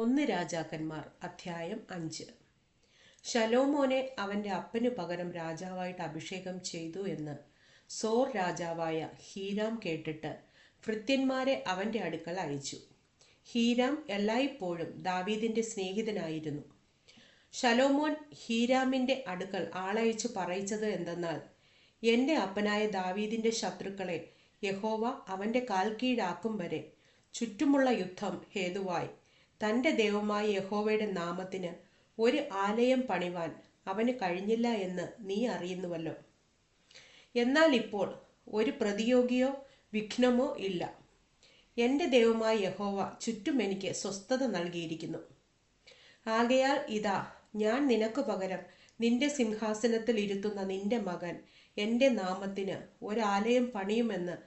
ഒന്ന് രാജാക്കന്മാർ അധ്യായം 5. ശലോമോനെ അവൻ്റെ അപ്പനു പകരം രാജാവായിട്ട് അഭിഷേകം ചെയ്തു എന്ന് സോർ രാജാവായ ഹീരാം കേട്ടിട്ട് ഭൃത്യന്മാരെ അവൻ്റെ അടുക്കൽ അയച്ചു. ഹീരാം എല്ലായ്പ്പോഴും ദാവീദിൻ്റെ സ്നേഹിതനായിരുന്നു. ശലോമോൻ ഹീരാമിൻ്റെ അടുക്കൽ ആളയച്ചു പറയിച്ചത് എന്തെന്നാൽ, എൻ്റെ അപ്പനായ ദാവീദിൻ്റെ ശത്രുക്കളെ യഹോവ അവൻ്റെ കാൽ കീഴാക്കും വരെ ചുറ്റുമുള്ള യുദ്ധം ഹേതുവായി തൻ്റെ ദൈവമായ യഹോവയുടെ നാമത്തിന് ഒരു ആലയം പണിവാൻ അവന് കഴിഞ്ഞില്ല എന്ന് നീ അറിയുന്നുവല്ലോ. എന്നാൽ ഇപ്പോൾ ഒരു പ്രതിയോഗിയോ വിഘ്നമോ ഇല്ല. എൻ്റെ ദൈവമായ യഹോവ ചുറ്റും എനിക്ക് സ്വസ്ഥത നൽകിയിരിക്കുന്നു. ആകയാൽ ഇതാ, ഞാൻ നിനക്ക് പകരം നിന്റെ സിംഹാസനത്തിൽ ഇരുത്തുന്ന നിന്റെ മകൻ എൻ്റെ നാമത്തിന് ഒരാലയം പണിയുമെന്ന്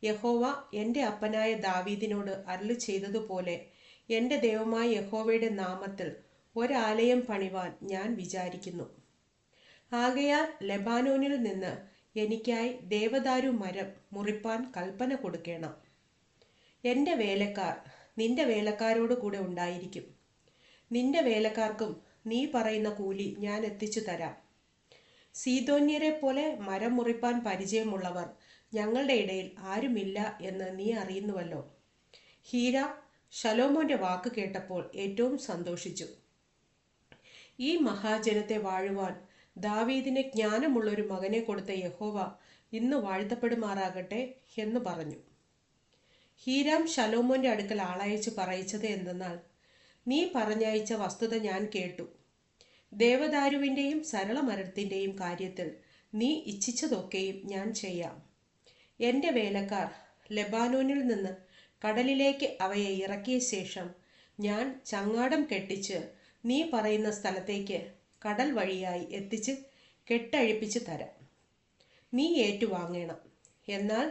യഹോവ എൻ്റെ അപ്പനായ ദാവീദിനോട് അരുളി ചെയ്തതുപോലെ എൻ്റെ ദൈവമായ യഹോവയുടെ നാമത്തിൽ ഒരാലയം പണിവാൻ ഞാൻ വിചാരിക്കുന്നു. ആകയാൽ ലെബാനോനിൽ നിന്ന് എനിക്കായി ദേവദാരു മരം മുറിപ്പാൻ കൽപ്പന കൊടുക്കണം. എൻ്റെ വേലക്കാർ നിന്റെ വേലക്കാരോട് കൂടെ ഉണ്ടായിരിക്കും. നിന്റെ വേലക്കാർക്കും നീ പറയുന്ന കൂലി ഞാൻ എത്തിച്ചു തരാം. സീദോന്യരെ പോലെ മരം മുറിപ്പാൻ പരിചയമുള്ളവർ ഞങ്ങളുടെ ഇടയിൽ ആരുമില്ല എന്ന് നീ അറിയുന്നുവല്ലോ. ഹീരാം ശലോമോന്റെ വാക്ക് കേട്ടപ്പോൾ ഏറ്റവും സന്തോഷിച്ചു. ഈ മഹാജനത്തെ വാഴുവാൻ ദാവീദിന് ജ്ഞാനമുള്ളൊരു മകനെ കൊടുത്ത യഹോവ ഇന്ന് വാഴ്ത്തപ്പെടുമാറാകട്ടെ എന്ന് പറഞ്ഞു. ഹീരാം ശലോമോന്റെ അടുക്കൽ ആളയച്ച് പറയിച്ചത് എന്തെന്നാൽ, നീ പറഞ്ഞയച്ച വസ്തുത ഞാൻ കേട്ടു. ദേവദാരുവിൻ്റെയും സരളമരത്തിൻ്റെയും കാര്യത്തിൽ നീ ഇച്ഛിച്ചതൊക്കെയും ഞാൻ ചെയ്യാം. എൻ്റെ വേലക്കാർ ലെബാനോനിൽ നിന്ന് കടലിലേക്ക് അവയെ ഇറക്കിയ ശേഷം ഞാൻ ചങ്ങാടം കെട്ടിച്ച് നീ പറയുന്ന സ്ഥലത്തേക്ക് കടൽ വഴിയായി എത്തിച്ച് കെട്ടഴിപ്പിച്ച് തരാം. നീ ഏറ്റുവാങ്ങണം. എന്നാൽ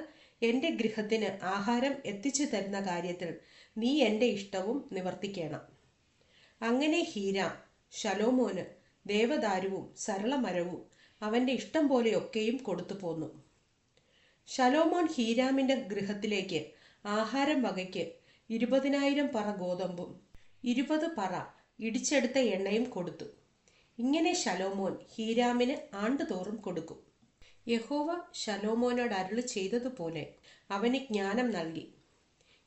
എൻ്റെ ഗൃഹത്തിന് ആഹാരം എത്തിച്ചു തരുന്ന കാര്യത്തിൽ നീ എൻ്റെ ഇഷ്ടവും നിവർത്തിക്കണം. അങ്ങനെ ഹീരാം ശലോമോന് ദേവദാരുവും സരളമരവും അവൻ്റെ ഇഷ്ടം പോലെയൊക്കെയും കൊടുത്തു പോന്നു. ശലോമോൻ ഹീരാമിൻ്റെ ഗൃഹത്തിലേക്ക് ആഹാരം വകയ്ക്ക് 20,000 പറ ഗോതമ്പും 20 പറ ഇടിച്ചെടുത്ത എണ്ണയും കൊടുത്തു. ഇങ്ങനെ ശലോമോൻ ഹീരാമിന് ആണ്ടുതോറും കൊടുക്കും. യഹോവ ശലോമോനോട് അരുളി ചെയ്തതുപോലെ അവന് ജ്ഞാനം നൽകി.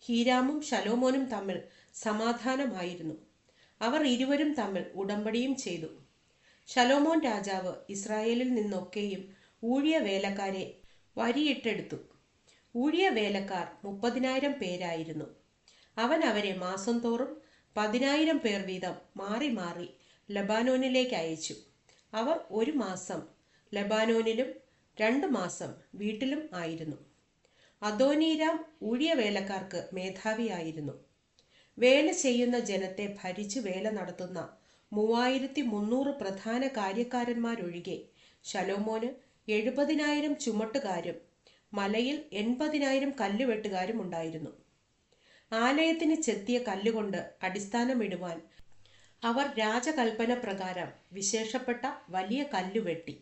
ഹീരാമും ശലോമോനും തമ്മിൽ സമാധാനമായിരുന്നു. അവർ ഇരുവരും തമ്മിൽ ഉടമ്പടിയും ചെയ്തു. ശലോമോൻ രാജാവ് ഇസ്രായേലിൽ നിന്നൊക്കെയും ഊഴിയ വേലക്കാരെ വരിയിട്ടെടുത്തു. ഊഴിയ വേലക്കാർ 30,000 പേരായിരുന്നു. അവൻ അവരെ മാസം തോറും 10,000 പേർ വീതം മാറി മാറി ലബാനോനിലേക്ക് അയച്ചു. അവർ 1 മാസം ലബാനോനിലും 2 മാസം വീട്ടിലും ആയിരുന്നു. അദോനീരാം ഊഴിയ വേലക്കാർക്ക് മേധാവിയായിരുന്നു. വേല ചെയ്യുന്ന ജനത്തെ ഭരിച്ചു വേല നടത്തുന്ന 3,300 പ്രധാന കാര്യക്കാരന്മാരൊഴികെ ശലോമോന് 70,000 ചുമട്ടുകാരും മലയിൽ 80,000 കല്ലുവെട്ടുകാരും ഉണ്ടായിരുന്നു. ആലയത്തിന് ചെത്തിയ കല്ലുകൊണ്ട് അടിസ്ഥാനമിടുവാൻ അവർ രാജകൽപ്പന പ്രകാരം വിശേഷപ്പെട്ട വലിയ കല്ലുവെട്ടി.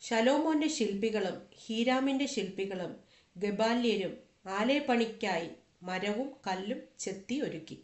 ശലോമോന്റെ ശില്പികളും ഹീരാമിന്റെ ശില്പികളും ഗബാല്യരും ആലയപ്പണിക്കായി മരവും കല്ലും ചെത്തി ഒരുക്കി.